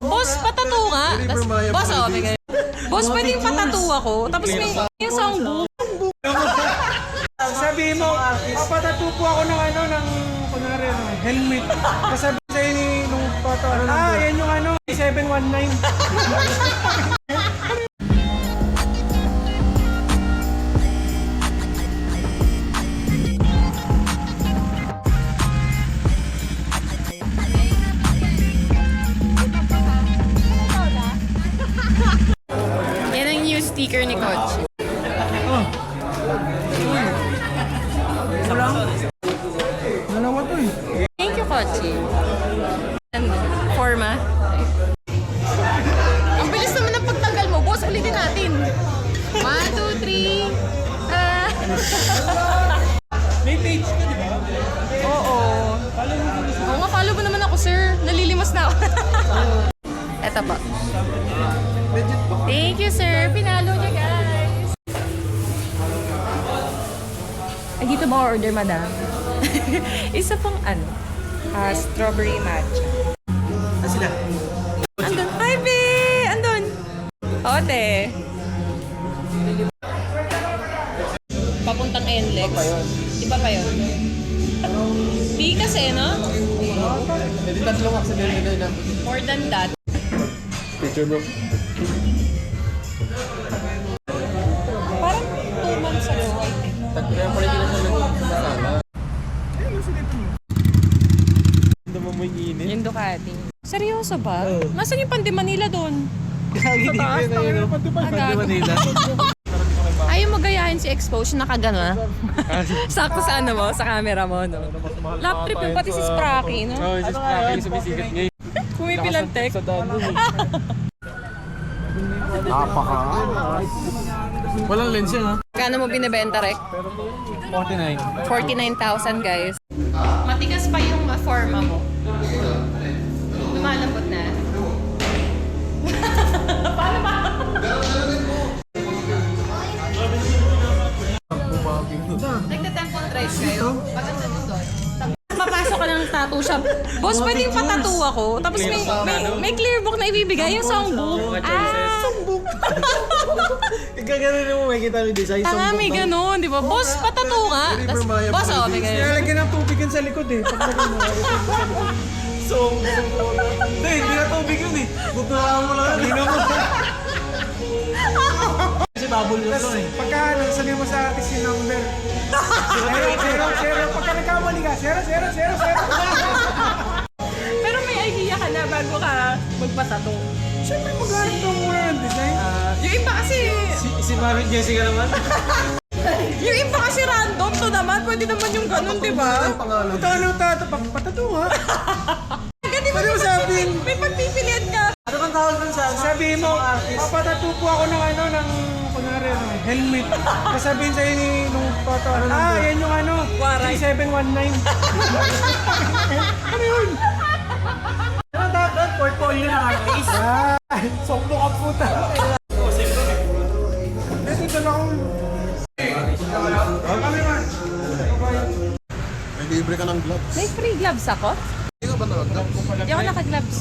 Boss, patato nga. Boss, okay. Boss, pwedeng patato ako. Tapos may yung songbook. Sabi mo, papatato po ako ng ano, ng kunwari, helmet. Kasabi sa'yo ni nung photo, yan yung ano, 719. Yan ang new sticker ni Coach. Dalawa to eh. Thank you, Kochi. Forma. Ang bilis naman ng pagtanggal mo. Boss, ulitin natin. 1, 2, 3. May page ka, di ba? Oo. Oo nga, follow mo naman ako, sir. Nalilimas na ako. Eto pa. Thank you, sir. Pinalo niya, guys. Ay, dito ba order, madam? Isa pang ano? Strawberry matcha. Sila. Andun. Hi, B! Andun. Ote. Papuntang NLEX. Iba pa yun? Di kasi, no? Hindi tatlong accident na yun. More than that. Picture bro. Parang 2 months ago, I think. Kaya pala hindi na siya nagkasama. Hindi mo may init. Yung Ducati. Seryoso ba? Nasaan yung Pandi Manila doon? Kagi di taas, na yun. Pati Manila. Ayaw mo gayahin si Expose, nakagano. Sakto sa ano mo, sa camera mo, no? Lap trip yung pati si Spracky, no? Oo, si Spracky yung sumisigat ngayon. Pumipilang tek. Sa daan nun eh. Napaka. Walang lens yan ha? Kano mo binibenta, Rek? 49. 49,000, guys. Matigas pa yung forma mo. Lumalambot na. Paano ba? Nagta-temple drive kayo? Maganda mo doon. Papasok ka ng tattoo shop. Boss, pwedeng patattoo ako. Tapos may clear book na ibibigay, yung songbook. Songbook. Ikagano'n mo, may kita yung design. Tanga, may ganun, di ba? Boss, patattoo nga. Boss, okay kayo. Nilalagyan ng tubig yun sa likod eh. Pag Songbook. Hindi na tubig yun eh. Buklaan mo lang. Hindi mo. Kasi bubble yun eh. Pagka sabi mo sa artist yung number. Zero. Pagka nagkamali ka, zero. Pero may idea ka na bago ka magpatato. Siyempre maghanap ka muna ng design. Yung iba kasi... Si Mary Jessica naman? Yung iba kasi random to naman. Pwede naman yung ganun, di ba? Patato nga. Gandi mo Ano sabing? may pagpipilian ka. Ano kang tawag dun sa sabi mo, papatato po ako ng ano, ng kunwari, helmet. Kasabihin sa'yo ni nung photo, yan yung ano, Waray. 719. Ano yun? Ano tawag doon? Portfolio ng artist. Sokbo ka puta. Dito na akong... May libre ka ng gloves. May free gloves ako? Hindi ka ba nag-gloves? Hindi ako naka-gloves.